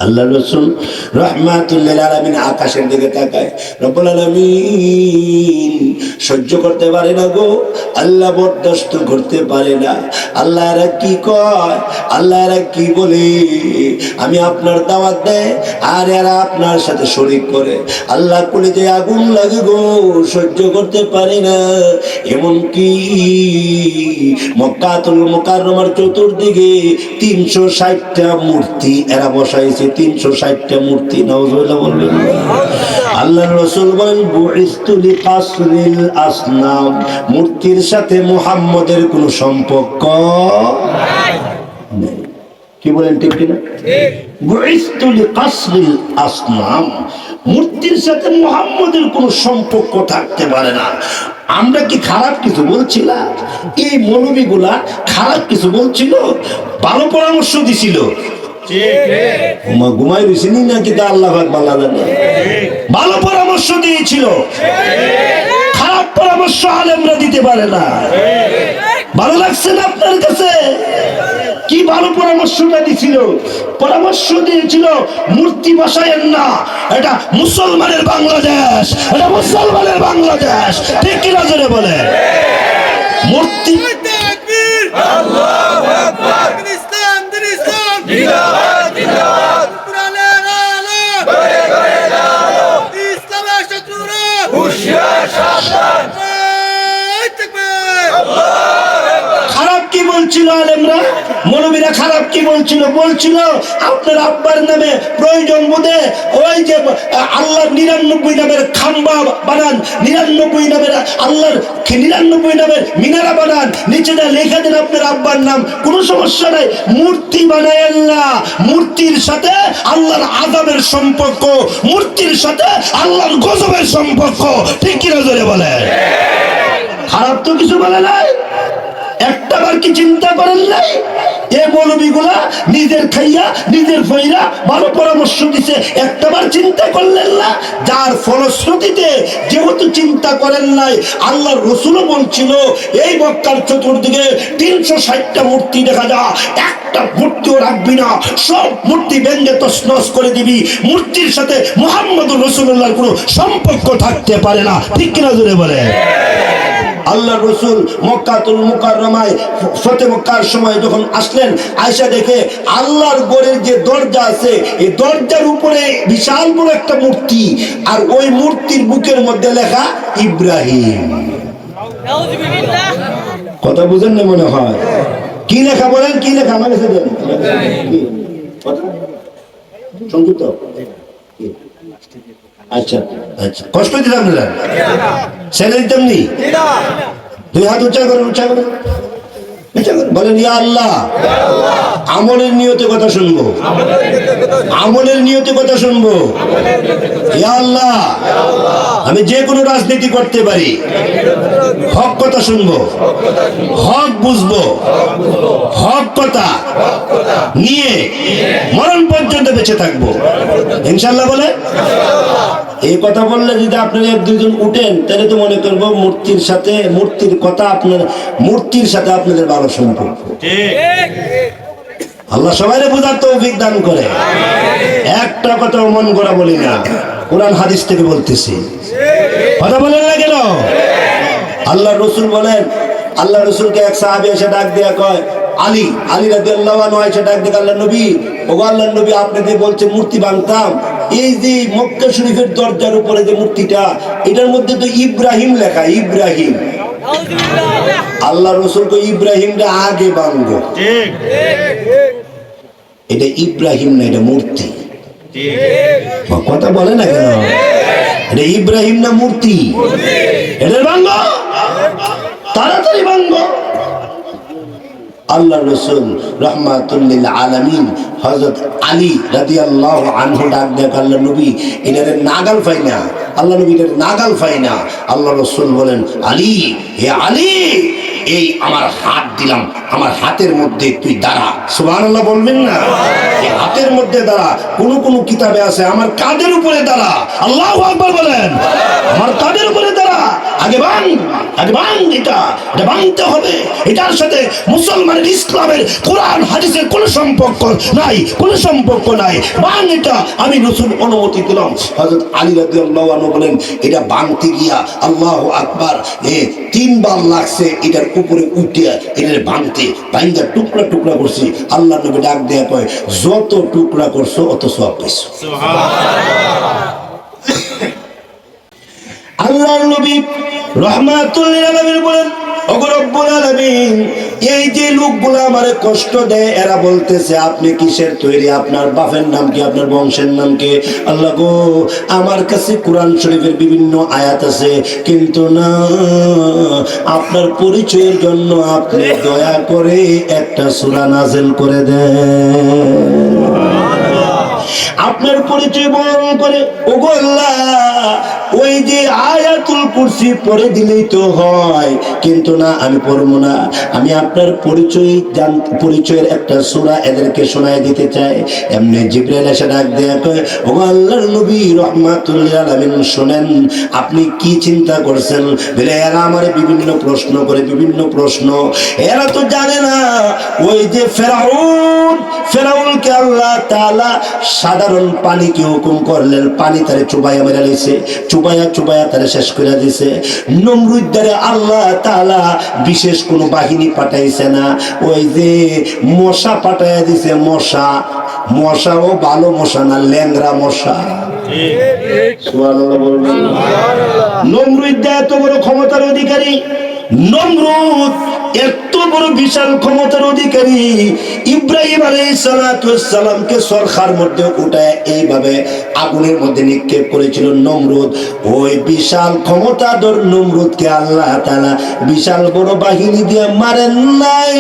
আল্লাহ রাসূল রাহমাতুল লিল আলামিন আকাশের দিকে তাকায়, রব্বুল আলামিন সহ্য করতে পারে না গো, আল্লাহ বরদাস্ত করতে পারে না। আল্লাহ এরা কি কয়, আল্লাহ এরা কি বলে, আমি আপনার দাওয়াত দেয় আর এরা আপনার সাথে শরীক করে। আল্লাহ বলে যে আগুন লাগে গো, সহ্য করতে পারি না। এমনকি মক্কাতুল মুকাররমার চতুর্দিকে 360টা মূর্তি এরা বসাইছে, 360টা মূর্তি। নাউজুবিল্লাহ বলবেন না। আল্লাহর রাসূল বলেন বুইস্তু লিকাসরিল আসনাম, মূর্তির সাথে মুহাম্মদের কোনো সম্পর্ক নাই। কি বলেন ঠিক কিনা? ঠিক। বুইস্তু লিকাসরিল আসনাম, মূর্তির সাথে মুহাম্মদের কোনো সম্পর্ক থাকতে পারে না। আমরা কি খারাপ কিছু বলছিলাম? এই মৌলবীগুলা খারাপ কিছু বলছিল? ভালো পরামর্শ দিছিল। ঘুমাই রয়েছিনি নাকি তা আল্লাহ পাক ভালো জানে। ভালো পরামর্শ দিয়েছিল, খারাপ পরামর্শ আলেমরা দিতে পারে না। ভালো লাগছে না আপনার কাছে? কি ভালো পরামর্শটা দিছিল? পরামর্শ দিয়েছিল মূর্তি বসায়েন না, এটা মুসলমানের বাংলাদেশ, এটা মুসলমানের বাংলাদেশ। ঠিক কিনা জোরে বলে? মূর্তি আল্লাহু আকবার, ইসলাম দিন ইসলাম, জিন্দাবাদ জিন্দাবাদ, কোরআনের আলো গড়ে গড়ে আলো, ইসলামের শত্রুরা হুঁশিয়ার সাবধান। খারাপ কি বলছিল আলেমরা, মৌলবীরা খারাপ কি বলছিল? বলছিল আপনার আব্বার নামে প্রয়োজন বোধে ওই যে আল্লাহর 99 নামের খাম্বা বানান, 99 নামের আল্লাহর 99 নামের মিনারা বানান, নিচে না লেখা দেন আপনার আব্বার নাম, কোনো সমস্যা নাই। মূর্তি বানায়েন না, মূর্তির সাথে আল্লাহর আযাবের সম্পর্ক, মূর্তির সাথে আল্লাহর গজবের সম্পর্ক। ঠিক কিনা জোরে বলে? খারাপ তো কিছু বলে নাই, একটাবার কি চিন্তা করেন নাই? এই মৌলবীগুলা নিজের খাইয়া নিজের ফইরা ভালো পরামর্শ দিছে, একটাবার চিন্তা করলেন না? যার ফলশ্রুতিতে যেহেতু চিন্তা করেন নাই, আল্লাহর রাসূলও বলছিল এই মক্কার চতুর্দিকে 360টা মূর্তি দেখা যায়, একটা মূর্তিও রাখবি না, সব মূর্তি ভেঙে তছনছ করে দিবি। মূর্তির সাথে মুহাম্মদুর রাসূলুল্লাহর কোনো সম্পর্ক থাকতে পারে না। ঠিক কিনা জোরে বলে? আল্লাহ রসুল মক্কাতুল মুকাররমায় ফতে মক্কার সময় যখন আসলেন, আয়েশা দেখে আল্লাহর ঘরের যে দরজা আছে, এই দরজার উপরে বিশাল বড় একটা মূর্তি, আর ওই মূর্তির বুকের মধ্যে লেখা ইব্রাহিম। কথা বুঝেন না মনে হয়? কি লেখা বলেন? কি লেখা? আমার কাছে দেন সংযুক্ত। আচ্ছা আচ্ছা, কষ্ট দিলাম না, ছেড়ে দিতাম নি? দুই হাত উঁচা করেন, উঁচা করেন, বলেন ইয়া আল্লাহ। আমলের নিয়তে কথা শুনবো, আমলের নিয়তে কথা শুনবো। ইয়া আল্লাহ, আমি যে কোনো রাজনীতি করতে পারি, হক কথা শুনবো, হক বুঝবো, হক কথা নিয়ে মরণ পর্যন্ত বেঁচে থাকবো ইনশাআল্লাহ। বলে এই কথা বললে যদি আপনারা এক দুইজন উঠেন, তাহলে তো মনে করবো মূর্তির সাথে, মূর্তির কথা আপনার, মূর্তির সাথে আপনাদের ভালো সম্পর্ক। আল্লাহ সবাইকে বোঝার তৌফিক দান করে। একটা কথা মন করা বলি না, কোরআন হাদিস থেকে বলতেছি। কথা বলেন না কেন? আল্লাহ রসুল বলেন, আল্লাহ রসুলকে এক সাহাবী এসে ডাক দেয়া কয়, আলী, আলী রাদিয়াল্লাহু আনহু এসে ডাক দিয়ে আল্লাহ নবী, ওগো আল্লাহর নবী, আপনি যে বলছেন মূর্তি ভাঙতাম, এই যে মক্কা শরীফের দরজার উপরে যে মূর্তিটা, এটার মধ্যে তো ইব্রাহিম লেখা, ইব্রাহিম। আল্লাহ রসুল কো ইব্রাহিমটা আগে ভাঙবো। এটা ইব্রাহিম না, এটা মূর্তি। কথা বলে না কেন? এটা ইব্রাহিম না মূর্তি? এটা ভাঙবো, তাড়াতাড়ি ভাঙবো। আল্লাহ রসুল রাহমাতুল লিল আলামিন হযরত আলী রাদিয়াল্লাহু আনহু ডাক দেয়া, আল্লাহ নবী এটারে নাগাল পাই না, আল্লাহ নবী এটারে নাগাল পাই না। আল্লাহ রসুল বলেন, আলী, হে আলী, এই আমার হাত দিলাম, আমার হাতের মধ্যে তুই দাঁড়া। সুবহানাল্লাহ বলবেন না? এই হাতের মধ্যে দাঁড়া। কোন কিতাবে আছে আমার কাঁধের উপরে দাঁড়া। আল্লাহু আকবার বলেন। আমার কাঁধের উপরে দাঁড়া। আগে ভাঙ, আগে ভাঙ। এটা ভাঙতে হবে। এটার সাথে মুসলমানের, ইসলামের, কোরআন হাদিসের কোনো সম্পর্ক নাই, কোনো সম্পর্ক নাই। ভাঙ এটা, আমি রাসূল অনুমতি দিলাম। হযরত আলী রাদিয়াল্লাহু আনহু বলেন এটা ভাঙতে গিয়া আল্লাহু আকবার 3 বার লাগছে এটার উপরে উঠে এটার ভাঙতে। ভাঙা টুকরা টুকরা করছি। আল্লাহর নবী ডাক দেয়া কয় যত টুকরা করছো অত সওয়াব পাইছো। সুবহানাল্লাহ। আল্লাহর নবী রাহমাতুল লিল আলামিন বলেন ওগো রব্বুল আলামিন, এই যে লোকগুলো আমারে কষ্ট দেয় এরা বলতেছে আপনি কিসের তৈরি, আপনার বাপের নাম কি, আপনার বংশের নাম কি? আল্লাহ গো, আমার কাছে কোরআন শরীফের বিভিন্ন আয়াত আছে, কিন্তু না, আপনার পরিচয়ের জন্য আপনি দয়া করে একটা সূরা নাযিল করে দেন। আপনার পরিচয় বর্ণন করে ওগো আল্লাহ, ওই যে আয়াতুল কুরসি পড়ে দিলেই তো হয়, কিন্তু না, আমি পড়বো না। আমি আপনার পরিচয়ের একটা সূরা এদেরকে শোনায় দিতে চাই। এমনি জিবরাইল এসে ডাক দেয়া কয় ওগো আল্লাহর নবী রাহমাতুল লিল আলামিন, শুনেন, আপনি কি চিন্তা করছেন? বলে এরা আমারে বিভিন্ন প্রশ্ন করে, বিভিন্ন প্রশ্ন। এরা তো জানে না ওই যে ফেরাউনকে আল্লাহ তাআলা সাধারণ পানিকে হুকুম করলেন, পানি তারে চুবাইয়া মেরে লাইছে, চুবাইয়া তারে শেষ করে দিয়েছে। নমরুদ দ্বারে আল্লাহ তাআলা বিশেষ কোনো বাহিনী পাঠাইছে না, ওই যে মশা পাঠাইয়া দিছে। মশাও ভালো মশা না, ল্যাংরা মশা। সুবহানাল্লাহ বলবেন। নমরুদ এত বড় ক্ষমতার অধিকারী, নমরুদ এত বড় বিশাল ক্ষমতার অধিকারী, ইব্রাহিম আলাইহিস সালাতু ওয়াস সালামকে সরখার মধ্যে উঠায় এইভাবে আগুনের মধ্যে নিক্ষেপ করেছিল নমরুদ। ওই বিশাল ক্ষমতাধর নমরুদকে আল্লাহ তাআলা বিশাল বড় বাহিনী দিয়ে মারেন নাই,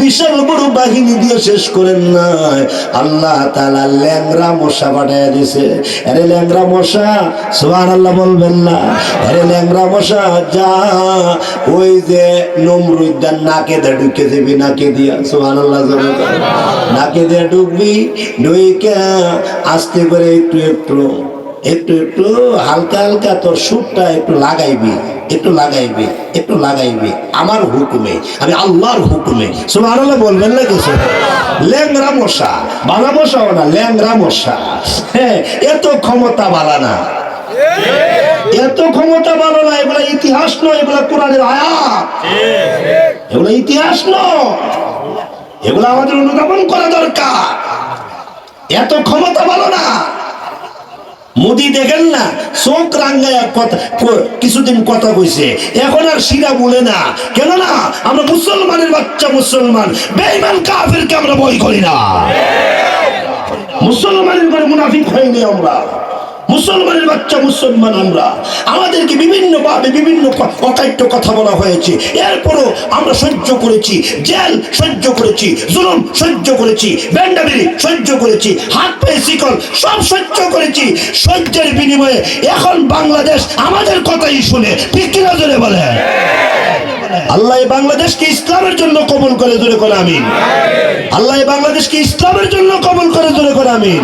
বিশাল বড় বাহিনী দিয়ে শেষ করেন নাই। আল্লাহ তাআলা ল্যাংরা মশা পাঠাইয়া দিয়েছে। আরে ল্যাংরা মশা, সুবহানাল্লাহ বলবেন না? আরে ল্যাংরা মশা, যা ওই যে নমরুদ নাকে দিয়ে ঢুকে দিবি, নাকে দিয়া। সুবহানাল্লাহ। নাকে দিয়ে ঢুকবি, ঢুকে আস্তে করে একটু একটু হালকা হালকা তোর সুরটা একটু লাগাইবি আমার হুকুমে, আমি আল্লাহর হুকুমে। সুবহানাল্লাহ বলবেন না কিছু? ল্যাংরা মশা, বালা মশাও না, ল্যাংরা মশা। হ্যাঁ, এত ক্ষমতা বালা না, এত ক্ষমতা ভালো না। এগুলা ইতিহাস নয়, এগুলা কোরআনের আয়াত। এগুলা ইতিহাস নয়, এগুলা আমাদের অনুধাবন করা দরকার। এত ক্ষমতা ভালো না। মোদি দেখেন না, চোখ রাঙ্গায়া কথা, কিছুদিন কথা কইছে, এখন আর শিরা বলে না। কেন না? আমরা মুসলমানের বাচ্চা, মুসলমান। বেঈমান কাফিরকে আমরা ভয় করি না। মুসলমানের ঘরে মুনাফিক হয়নি আমরা, মুসলমানের বাচ্চা মুসলমান আমরা। আমাদেরকে বিভিন্ন ভাবে বিভিন্ন অকাট্য কথা বলা হয়েছে, এরপরও আমরা সহ্য করেছি। জেল সহ্য করেছি, জুলুম সহ্য করেছি, বেন্ডাবিরি সহ্য করেছি, হাত পায়ে শিকল সব সহ্য করেছি। সহ্যের বিনিময়ে এখন বাংলাদেশ আমাদের কথাই শুনে, ঠিক কিনা জোরে বলে? আল্লাহ বাংলাদেশকে ইসলামের জন্য কবুল করে, জোরে করে আমিন। আল্লাহ বাংলাদেশকে ইসলামের জন্য কবুল করে, জোরে করে আমিন।